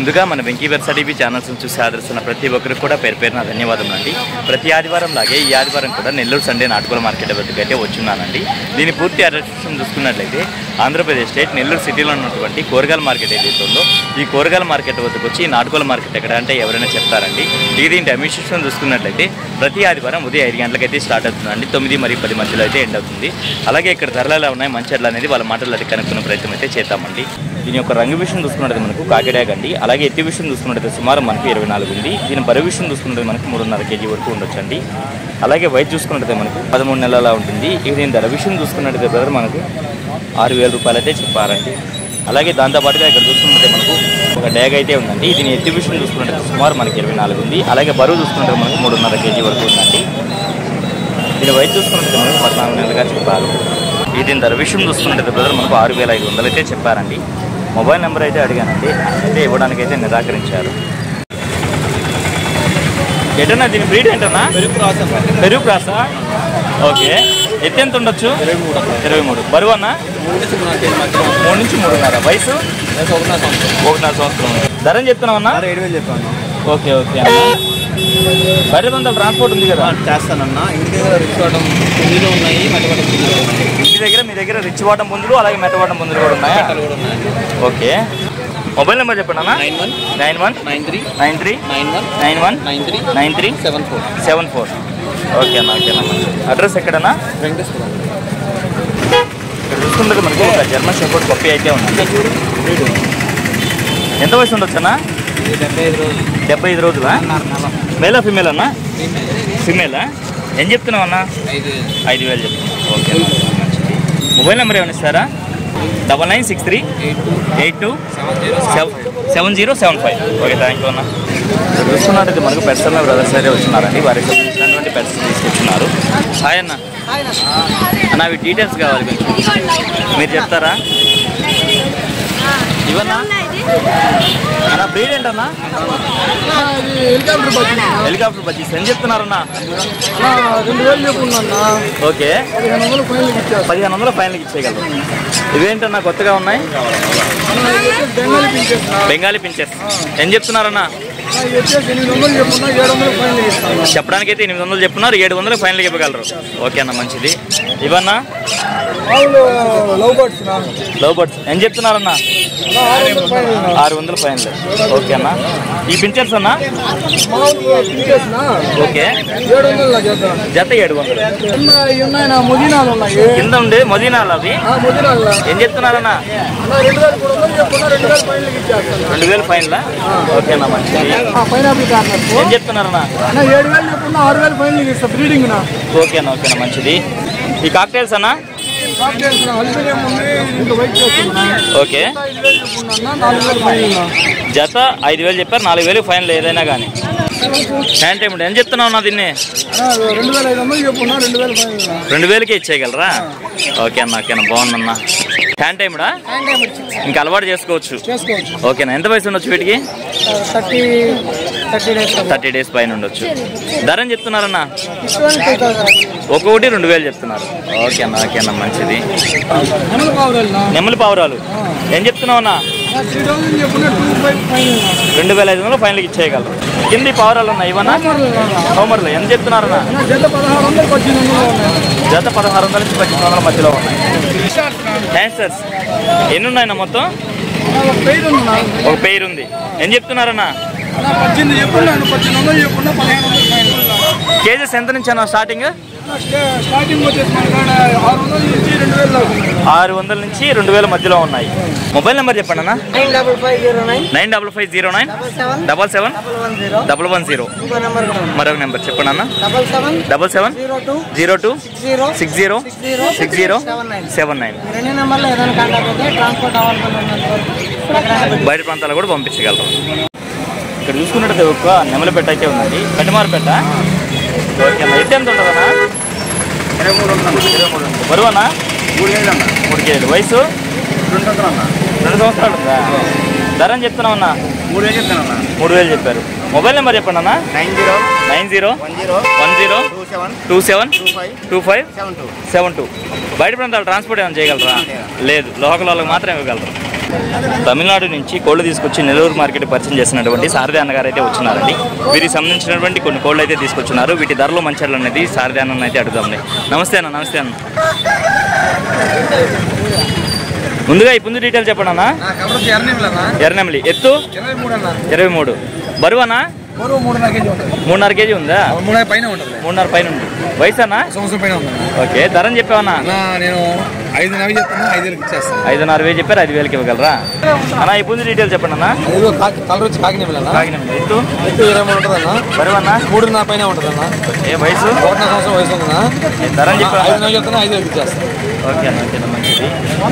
ముందుగా మన Venky versa TV channels చూసి ఆదరిస్తున్న ప్రతి ఒక్కరికి కూడా పేరు పేరున ధన్యవాదములండి. ప్రతి ఆదివారం లాగే ఈ ఆదివారం కూడా నెల్లూరు సండే నాటుకోళ్ల మార్కెట్ వద్దకు అయితే వచ్చున్నానండి. దీని పూర్తి అడ్రస్ చూసుకున్నట్లయితే ఆంధ్రప్రదేశ్ స్టేట్ నెల్లూరు సిటీలో ఉన్నటువంటి కూరగాయల మార్కెట్ ఏదైతే ఉందో ఈ కూరగాయల మార్కెట్ వద్దకు వచ్చి ఈ నాటుకోళ్ల మార్కెట్ ఎక్కడ అంటే ఎవరైనా చెప్తారండి. దీని అడ్మినిస్ట్రేషన్ చూసుకున్నట్లయితే ప్రతి ఆదివారం ఉదయం 5 గంటలకైతే స్టార్ట్ అవుతుందండి. 9 మరియు 10 మధ్యలో అయితే ఎండ్ అవుతుంది. అలాగే ఇక్కడ ధరలు ఎలా ఉన్నాయి మంచి ఎడ్లు అనేది వాళ్ళ మాటలు అది కనుక్కునే ప్రయత్నం అయితే చేద్దామండి. దీని యొక్క రంగు విషయం చూసుకున్నట్టు మనకు కాకిడాగ్ అండి. అలాగే ఎత్తి విషయం చూసుకున్నట్టు సుమారు మనకు 24 ఉంది. దీని బరువు విషయం చూసుకున్నట్టు మనకు 3.5 కేజీ వరకు ఉండొచ్చండి. అలాగే వయసు చూసుకున్నట్టు మనకు 13 నెలల ఉంటుంది. ఇక దీని ధర విషయం చూసుకున్నట్టు బ్రదర్ మనకు 6,000 రూపాయలు అయితే చెప్పారండి. అలాగే దాంతోపాటుగా ఇక్కడ చూసుకున్నట్టే మనకు ఒక డ్యాగ్ అయితే ఉందండి. దీని ఎత్తి విషయం చూసుకున్నట్టు సుమారు మనకి 24 ఉంది. అలాగే బరువు చూసుకున్నట్టు మనకు 3.5 కేజీ వరకు ఉందండి. దీని వయసు చూసుకున్నట్టు మనకు 14 నెలలుగా చెప్పారు. దీని ధర విషయం చూసుకున్నట్టు బ్రదర్ మనకు 6,500 అయితే చెప్పారండి. మొబైల్ నెంబర్ అయితే అడిగానండి, అయితే ఇవ్వడానికి అయితే నిరాకరించారు. ఎటన్నా దీని బ్రీడ్ ఏంటన్నా? పెరుగు క్రాసా? ఓకే. ఎత్తి ఎంత ఉండొచ్చు? 23. బరువు అన్న 3 నుంచి 3.5. వయసు 1.5 సంవత్సరం. ధర చెప్తున్నావు అన్న? 7,000 చెప్పాను. ఓకే ఓకే అన్న. బయట కొంత ట్రాన్స్పోర్ట్ ఉంది కదా? చేస్తానన్నా. ఇంటి దగ్గర రిచ్ వాటం పుంజులు ఉన్నాయి, మెట్టవాటం పుంజులు ఉన్నాయి. మీ దగ్గర రిచ్ వాటం పుంజులు అలాగే మెట్టవాటం పుంజులు కూడా ఉన్నాయా? ఓకే. మొబైల్ నెంబర్ చెప్పండి అన్న. 9193919394. ఓకే అన్న. ఓకే అన్న. అడ్రస్ ఎక్కడన్నా? వెంకటేశ్వరం. ఇక్కడ చూసుకుంటే మనకు ఒక జర్మన్ షెపర్డ్ పప్పి అయితే ఉంది. ఎంత వయసు ఉండొచ్చు అన్న? 75 రోజులా? మేలా ఫిమేల్ అన్న? ఫిమేలా? ఏం చెప్తున్నావు అన్న? 5,000 చెప్తున్నావు. ఓకే అన్న. మంచిది. మొబైల్ నెంబర్ ఏమైనా ఇస్తారా? 9963827075. ఓకే, థ్యాంక్ యూ అన్న. చూస్తున్నట్టు మనకు పెర్సనల్ బ్రదర్స్ అయితే వచ్చినారండి. వారికి సంబంధించినటువంటి పెర్సన్ తీసుకొచ్చినారు. హాయ్ అన్న. అన్న అవి డీటెయిల్స్ కావాలి కొంచెం మీరు చెప్తారా? ఇవన్నా అన్న బ్రీడ్ ఏంటన్నా? హెలికాప్టర్ బజ్జీస్. ఏం చెప్తున్నారన్నా? 2,000 చెప్పుకున్నా. ఓకే, 1,500 ఫైనల్కి ఇచ్చేయగలరు. ఇవేంటన్నా కొత్తగా ఉన్నాయి? బెంగాలీ పించెస్. ఏం చెప్తున్నారన్నా? చెప్పడానికి అయితే 800 చెప్తున్నారు, 700 ఫైనల్ చెప్పగలరు. ఓకే అన్న, మంచిది. ఇవన్నా లవ్ బర్డ్స్. ఏం చెప్తున్నారన్నా? 600 ఫైనల్. ఓకే అన్న. ఈ పించర్స్ అన్నా? ఓకే, జత 700. కింద ఉండే మొదీనాలు అవి ఏం చెప్తున్నారన్నా? 2,000 ఫైనల్. ఓకే అన్న, మంచిది. ఏం చెప్తున్నారన్నా? 7,000 చెప్పుకున్నా, 6,000 ఫైనల్ ఇస్తా బ్రీడింగ్. ఓకే అన్న. ఓకే అన్న, మంచిది. ఈ కాక్టైల్స్ అన్నా? ఓకే, జత 5,000 చెప్పారు, 4,000 ఫైనల్ ఏదైనా కానీ. హ్యాండ్ టైం ఏం చెప్తున్నావు అన్న? దీన్ని 2,000కే ఇచ్చేయగలరా? ఓకే అన్న. ఓకే అన్న, బాగుందన్న. హ్యాండ్ టైమ్డా? ఇంకా అలవాటు చేసుకోవచ్చు. ఓకేనా. ఎంత వయసు ఉండొచ్చు వీటికి? 30 డేస్ పైన ఉండొచ్చు. ధర ఏం చెప్తున్నారన్నా? ఒక్కొక్కటి 2,000 చెప్తున్నారు. ఓకే అన్న. ఓకే అన్న, మంచిది. నెమ్మలి పావురాలు ఏం చెప్తున్నావు అన్న? 2,500 ఫైనల్కి ఇచ్చేయగలరు. కింది పావురాలు ఉన్నాయి ఇవన్నా? హోమర్లు. ఎంత చెప్తున్నారన్నా? జత 1,600 నుంచి 1,500 మధ్యలో ఉన్నాయి. హ్యాన్సర్స్ ఎన్ని ఉన్నాయన్నా మొత్తం? ఒక పెయిర్ ఉంది. ఏం చెప్తున్నారన్నా? కేజెస్ ఎంత నుంచి అన్న స్టార్టింగ్? 600 నుంచి 2,000 మధ్యలో ఉన్నాయి. మొబైల్ నెంబర్ చెప్పండి అన్న. 9550977110. మరొక నెంబర్ చెప్పండి అన్న. 7702606079. బయట ప్రాంతాలు కూడా పంపించగలరు. ఇక్కడ చూసుకున్నట్టు ఒక నెమలిపెట్ట అయితే ఉందండి, పెద్దమారపెట్ట. ఓకే అన్న. ఎత్తి ఎంత ఉంటుందన్నా? 23. బరువు అన్న? 3 కేజీలు. వయసు 2 సంవత్సరాలు ఉందా? ధర అని చెప్తున్నావు అన్న? 3,000 చెప్పారు. మొబైల్ నెంబర్ చెప్పండి అన్న. 9010272572. బయట ప్రాంతాలు ట్రాన్స్పోర్ట్ ఏమైనా చేయగలరా? లేదు, లోకల్ వాళ్ళకి మాత్రం ఇవ్వగలరు. తమిళనాడు నుంచి కోళ్ళు తీసుకొచ్చి నెల్లూరు మార్కెట్ పరిచయం చేసినటువంటి సారథి అన్నగారు అయితే వచ్చినారండి. వీరికి సంబంధించినటువంటి కొన్ని కోళ్ళు అయితే తీసుకొచ్చినారు. వీటి ధరలు మంచి అనేది సారథి అన్న అయితే అడుగుదాంలే. నమస్తే అన్న. నమస్తే అన్న. ముందుగా ఈ పుంజు డీటెయిల్ చెప్పండి అన్న. ఎర్రనెమిలి ఎత్తు 23. బరువనా? 3.5 కేజీ ఉందా? 3.5 పైన ఉంది. వయసు అన్న? ఓకే. ధరని చెప్పావన్నా? నేను 5,000 చెప్తాను, 5,000 ఇచ్చేస్తాను. 5,500 చెప్పారు, 5,000కి ఇవ్వగలరా అన్న? ఈ పుంజు డీటెయిల్ చెప్పండి అన్న. కలర్ వచ్చి కాకినెమిలి ఎత్తు 23 ఉంటుందన్న. బరువన్నా? 3.5 పైన ఉంటుందన్న. ఏ వయసు? 1.5 సంవత్సరం వయసు ఉందన్నా. ధరని చెప్పాను. 5,000 చెప్తాను, 5,000 ఇచ్చేస్తాను. ఓకే అన్న. ఓకే మంచిది.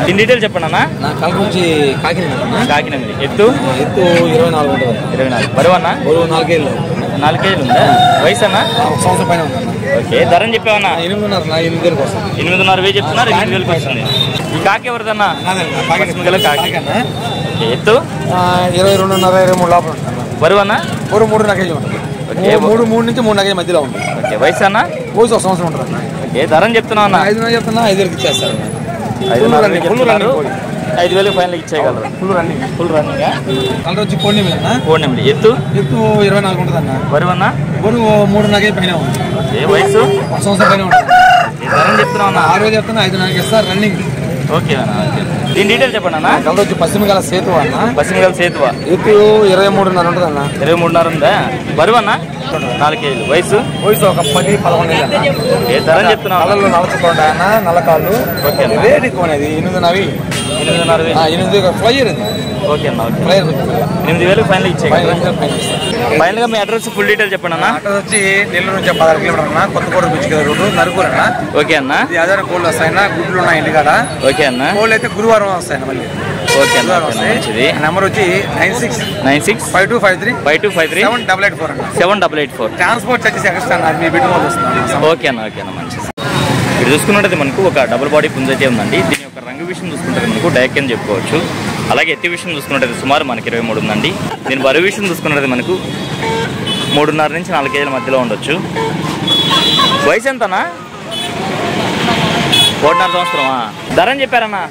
దీని డీటెయిల్ చెప్పండి అన్న. నా కలర్ వచ్చి కాకినెమిలి ఎత్తు 24 ఉంటుంది. 24. బరువన్నా? 4 కేజీలు. 4 కేజీలు ఉందా? వయసు అన్న? 1 సంవత్సరం పైన ఉందన్న. ఓకే. ధరని చెప్పావన్నా? 8,500 వస్తుంది. 8,500 చెప్తున్నారు, 8,000కి వస్తుంది. ఈ కాకి ఎవరిదన్నా? కాకి. ఎత్తు 22.5, 23 లోపల ఉంటుంది. బరువన్నా? 3.5 కేజీ ఉంటుంది. 3 నుంచి 3.5 కేజీ మధ్యలో ఉంటుంది. ఓకే. వయసు అన్న? వయసు 1 సంవత్సరం ఉంటుంది అన్న. ఓకే. ధరని చెప్తున్నావు అన్న? 5,000 చెప్తున్నా, 5,000కి ఇచ్చేస్తారు. 5,000 ఫైనల్ ఇచ్చేయగలరు. Full running. కలర్ వచ్చి కోడినెమిలి అన్న. కోడినెమిలి ఎత్తు 24 ఉంటుంది అన్న. బరువన్నా? బరువు 3.5 కేజీ పైన ఉంది. ఏ వయసు? 1 సంవత్సరం పైన ఉంటుంది. ధరని చెప్తున్నావు అన్న? 6,000 చెప్తున్నా, 5,000 ఇస్తారు రన్నింగ్. ఓకే అన్న. దీని డీటెయిల్ చెప్పండి అన్న. కలర్ వచ్చి పశ్చిమగల సేతు అన్న. పశ్చిమగల సేతువా? ఎత్తు 23.5 ఉంటుంది అన్న. 23.5 ఉందా? బరువు అన్న? 4 కేజీలు. వయసు? ఒక 10-11 ఏళ్ళు. ఏ ధరని చెప్తున్నావు? కళ్ళల్లో నలచుకోండి అన్న, నల్లకాళ్ళు. ఓకే. రేట్ ఎక్కువ అనేది 8,000. 8 ఫ్లైయర్ ఇది. ఓకే అన్న. ఓకే. ఫ్లైయర్ 8,000 ఫైనల్ ఇచ్చేయగలరు. ఫైనల్ గా మీ అడ్రస్ ఫుల్ డీటెయిల్ చెప్పండి అన్న. అడ్రస్ వచ్చి నెల్లూరు నుంచి 16 కిలోమీటర్ అన్న. కొత్తకోట పిచ్చిక రోడ్డు, నరుకూరు అన్న. ఓకే అన్న. ఇది ఆధార కోళ్ళు వస్తాయన్న, గుడ్లు ఉన్నాయి ఇంటికాడ. ఓకే అన్న. కోళ్ళు అయితే గురువారం వస్తాయన్న మళ్ళీ. ఓకే అన్న. మంచిది. నెంబర్ వచ్చి 96 5253 788 అన్న. 788 ట్రాన్స్పోర్ట్ చార్జెస్ ఎక్స్ట్రా అన్న. మీ బిడ్డ వాళ్ళు వస్తుంది. ఓకే అన్న. ఓకే అన్న. మంచిది. ఇక్కడ చూసుకున్నట్టు మనకు ఒక డబుల్ బాడీ పుంజ అయితే ఉందండి. దీని యొక్క రంగు విషయం చూసుకుంటే మనకు డైక్ అని చెప్పుకోవచ్చు. అలాగే ఎత్తి విషయం చూసుకున్నట్టు సుమారు మనకి 23 ఉందండి. దీని బరువు విషయం చూసుకున్నట్టు మనకు 3.5 నుంచి 4 కేజీల మధ్యలో ఉండొచ్చు. వయసు ఎంతనా? 1.5 సంవత్సరమా? ధరని చెప్పారన్నా?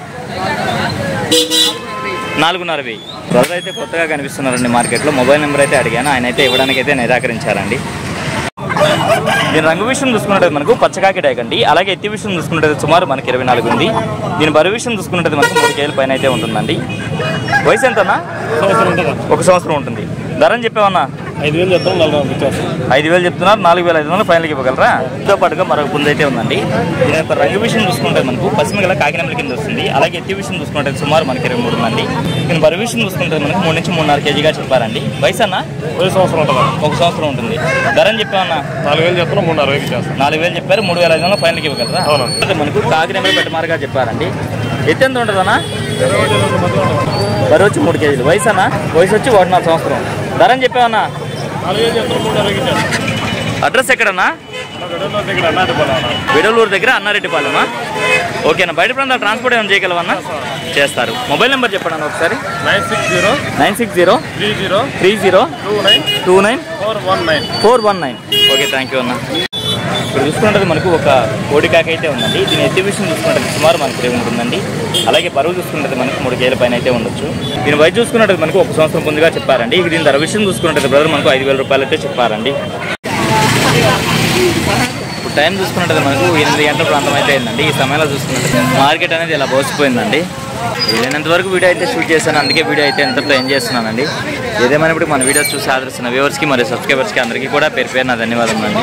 4,500. బ్రదర్ అయితే కొత్తగా కనిపిస్తున్నారండి మార్కెట్లో. మొబైల్ నెంబర్ అయితే అడిగాను, ఆయన అయితే ఇవ్వడానికి అయితే నిరాకరించారండి. దీని రంగు విషయం చూసుకున్నట్టు మనకు పచ్చకాకి డైక్ అండి. అలాగే ఎత్తి విషయం చూసుకున్నట్టు సుమారు మనకి 24 ఉంది. దీని బరువు విషయం చూసుకున్నట్టు మనకు 3 కేజీల పైన అయితే ఉంటుందండి. వయసు ఎంతనా? 1 సంవత్సరం ఉంటుంది. ధరని చెప్పామన్నా? 5,000 చెప్తాం, 5,000 చెప్తున్నారు, 4,500 ఫైనల్కి ఇవ్వగలరా? దీంతో పాటుగా మరొక పుంజ అయితే ఉందండి. దీని యొక్క రంగు విషయం చూసుకుంటే మనకు పశ్చిమగల కాకినెమిలి కింద వస్తుంది. అలాగే ఎత్తి విషయం చూసుకుంటే సుమారు మనకి 23 ఉందండి. దీని బరువు విషయం చూసుకుంటే మనకు 3 నుంచి 3.5 కేజీగా చెప్పారండి. వయసు అన్న? 1 సంవత్సరం ఉంటుంది. 1 సంవత్సరం ఉంటుంది. ధరని చెప్పామన్నా? 4,000 చెప్తాం, 3,500 చేస్తాం. 4,000 చెప్పారు, 3,500 ఫైనల్కి ఇవ్వగలరా? అవును. మనకు కాకినెమిలి పెట్టమారుగా చెప్పారండి. ఎత్తు ఎంత ఉంటుందన్నా? బరువు వచ్చి 3 కేజీలు. వయసు అన్న? వయసు వచ్చి 1.5 సంవత్సరం. ధరని చెప్పామన్నా? 4,000 చెప్తాం, 3,500 చేస్తాం. అడ్రస్ ఎక్కడన్నా? విడలూరు దగ్గర అన్నారెడ్డిపాలెమా? ఓకేనా. బయట ప్రాంతాలు ట్రాన్స్పోర్ట్ ఏమైనా చేయగలవన్నా? చేస్తారు. మొబైల్ నెంబర్ చెప్పండి అన్న ఒకసారి. 960 30 29 419. ఓకే, థ్యాంక్ యూ అన్న. ఇప్పుడు చూసుకున్నట్టు మనకు ఒక కోడికాకి అయితే ఉందండి. దీని ఎత్తి విషయం చూసుకున్నట్టు సుమారు మనకు 3 ఉంటుందండి. అలాగే బరువు చూసుకున్నట్టు మనకు 3 కేజీల పైన అయితే ఉండొచ్చు. దీని వయసు చూసుకున్నట్టు మనకు 1 సంవత్సరం ముందుగా చెప్పారండి. దీని ధర విషయం చూసుకున్నట్టు బ్రదర్ మనకు 5,000 రూపాయలు అయితే చెప్పారండి. ఇప్పుడు టైం చూసుకున్నట్టు మనకు 8 గంటల ప్రాంతం అయితే అయిందండి. ఈ సమయంలో చూసుకున్నట్టు మార్కెట్ అనేది ఇలా బోసిపోయిందండి. వీలైనంత వరకు వీడియో అయితే షూట్ చేశాను, అందుకే వీడియో అయితే ఎంతతో ఎంజాయ్ చేస్తున్నానండి. ఏదేమైనప్పుడు మన వీడియోస్ చూసి ఆదరిస్తున్న వ్యూవర్స్కి మరియు సబ్స్క్రైబర్స్కి అందరికీ కూడా పేరు పేరు నా ధన్యవాదాలు అండి.